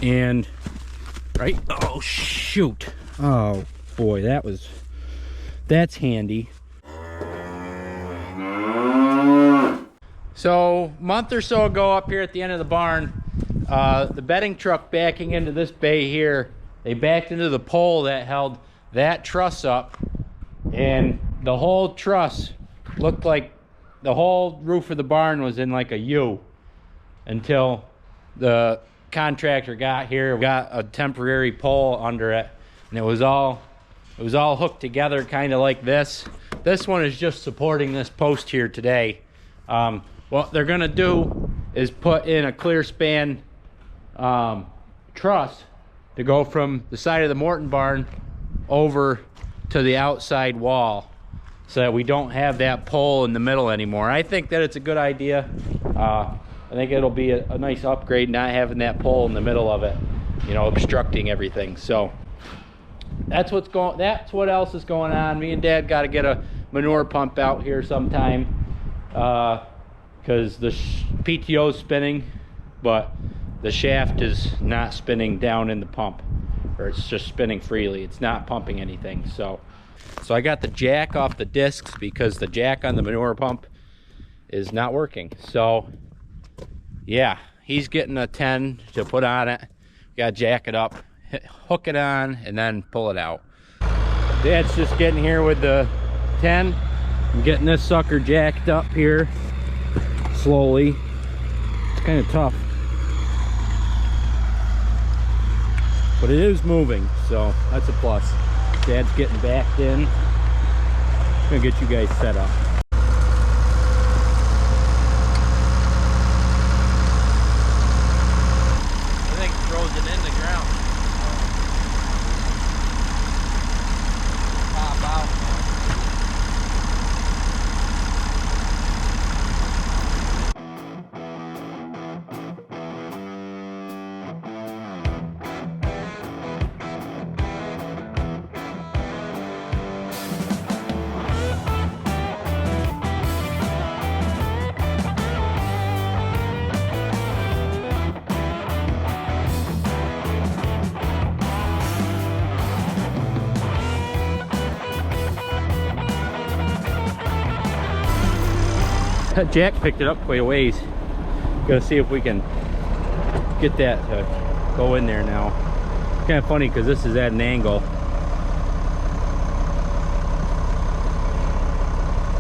And right, oh shoot, oh boy, that's handy. So a month or so ago, up here at the end of the barn, the bedding truck backing into this bay here, they backed into the pole that held that truss up, and the whole truss looked like the whole roof of the barn was in like a U, until the contractor got here, got a temporary pole under it, and it was all hooked together kind of like this. This one is just supporting this post here today. What they're gonna do is put in a clear span truss to go from the side of the Morton barn over to the outside wall, so that we don't have that pole in the middle anymore. I think that it's a good idea. I think it'll be a nice upgrade not having that pole in the middle of it, you know, obstructing everything. So that's what else is going on. Me and Dad got to get a manure pump out here sometime, because the PTO is spinning, but the shaft is not spinning down in the pump, or it's just spinning freely. It's not pumping anything. So I got the jack off the discs because the jack on the manure pump is not working. So yeah, he's getting a 10 to put on it. Got to jack it up, hook it on, and then pull it out. Dad's just getting here with the 10. I'm getting this sucker jacked up here slowly. It's kind of tough, but it is moving, so that's a plus. Dad's getting backed in. I'm gonna get you guys set up. That jack picked it up quite a ways. Gotta see if we can get that to go in there now. It's kind of funny because this is at an angle.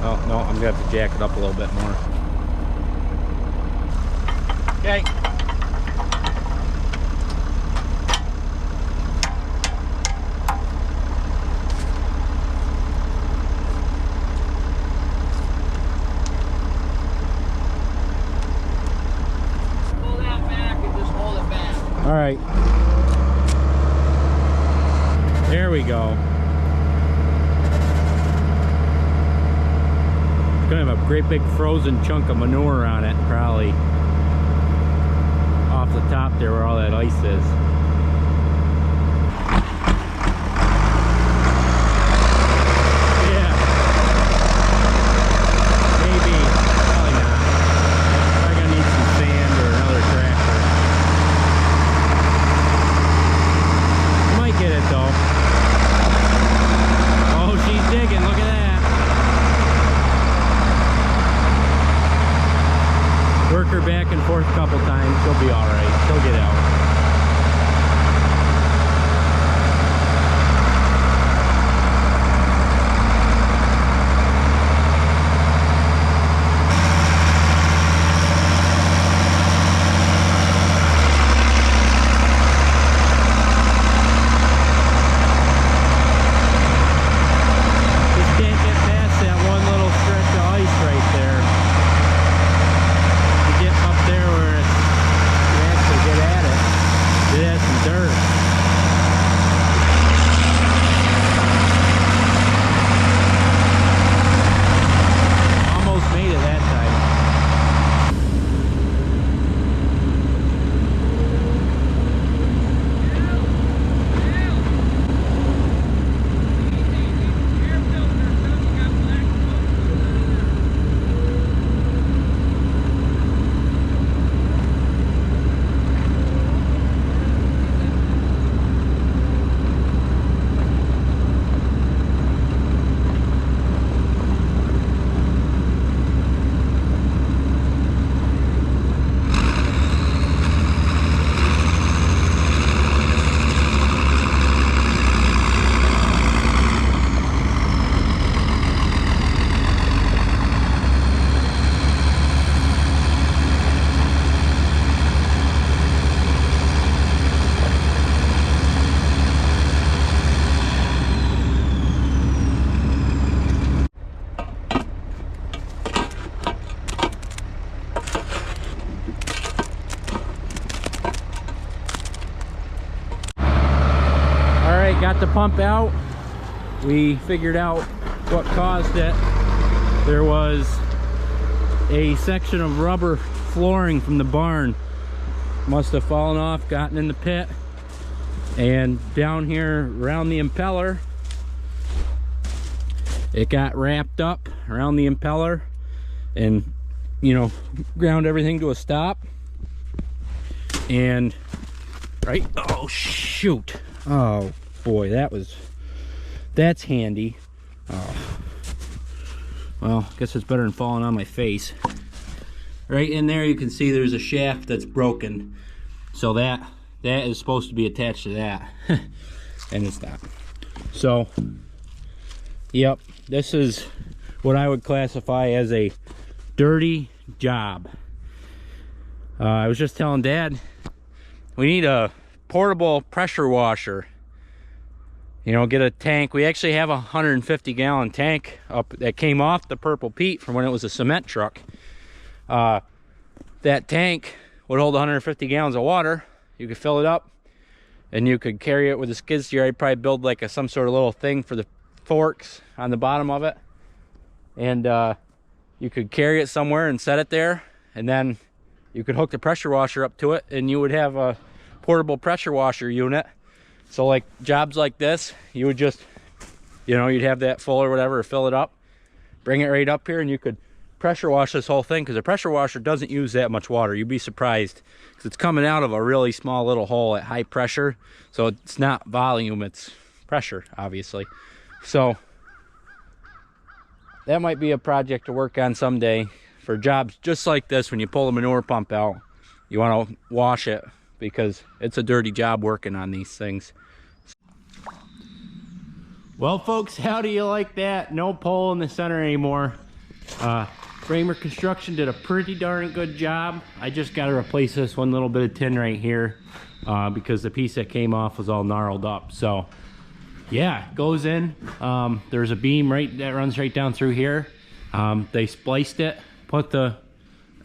Oh no, I'm gonna have to jack it up a little bit more. Okay. All right, there we go. It's gonna have a great big frozen chunk of manure on it, probably off the top there where all that ice is. Back and forth a couple times, she'll be all right. She'll get out. got the pump out. We figured out what caused it. There was a section of rubber flooring from the barn. Must have fallen off, gotten in the pit, and down here around the impeller, it got wrapped up around the impeller and, you know, ground everything to a stop. And right, oh shoot, oh boy, that's handy. Oh well, I guess it's better than falling on my face. Right in there you can see there's a shaft that's broken, so that is supposed to be attached to that. And it's not. So yep, this is what I would classify as a dirty job. I was just telling Dad, we need a portable pressure washer. You know, get a tank. We actually have a 150-gallon tank up that came off the Purple Pete from when it was a cement truck. That tank would hold 150 gallons of water. You could fill it up and you could carry it with a skid steer. I'd probably build like some sort of little thing for the forks on the bottom of it, and you could carry it somewhere and set it there, and then you could hook the pressure washer up to it, and you would have a portable pressure washer unit. So like jobs like this, you would just, you know, you'd have that full or whatever, or fill it up, bring it right up here, and you could pressure wash this whole thing, because the pressure washer doesn't use that much water. You'd be surprised, because it's coming out of a really small little hole at high pressure, so it's not volume, it's pressure, obviously. So that might be a project to work on someday for jobs just like this. When you pull the manure pump out, you want to wash it, because it's a dirty job working on these things. Well folks, how do you like that? No pole in the center anymore. Framer Construction did a pretty darn good job. I just got to replace this one little bit of tin right here, because the piece that came off was all gnarled up. So yeah, it goes in. There's a beam right that runs right down through here. They spliced it, put the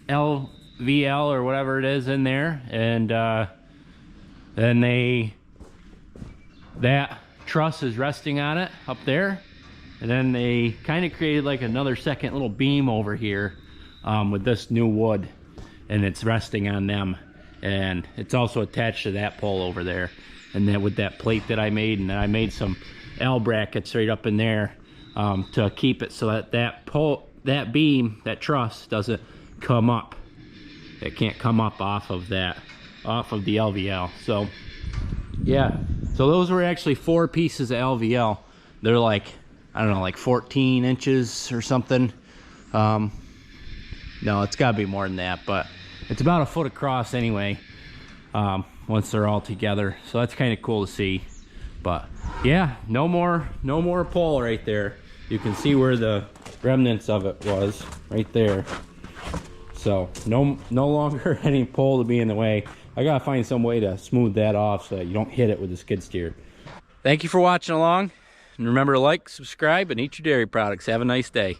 LVL or whatever it is in there, and then that truss is resting on it up there. And then they kind of created like another second little beam over here with this new wood, and it's resting on them, and it's also attached to that pole over there. And then with that plate that I made, and then I made some L brackets right up in there to keep it so that that beam, that truss, doesn't come up. It can't come up off of the LVL. So yeah, so those were actually 4 pieces of LVL. They're like, I don't know, like 14 inches or something. No, it's got to be more than that, but it's about 1 foot across anyway, once they're all together. So that's kind of cool to see. But yeah, no more pole right there. You can see where the remnants of it was right there. So no longer any pole to be in the way. I gotta find some way to smooth that off so that you don't hit it with the skid steer. Thank you for watching along. And remember to like, subscribe, and eat your dairy products. Have a nice day.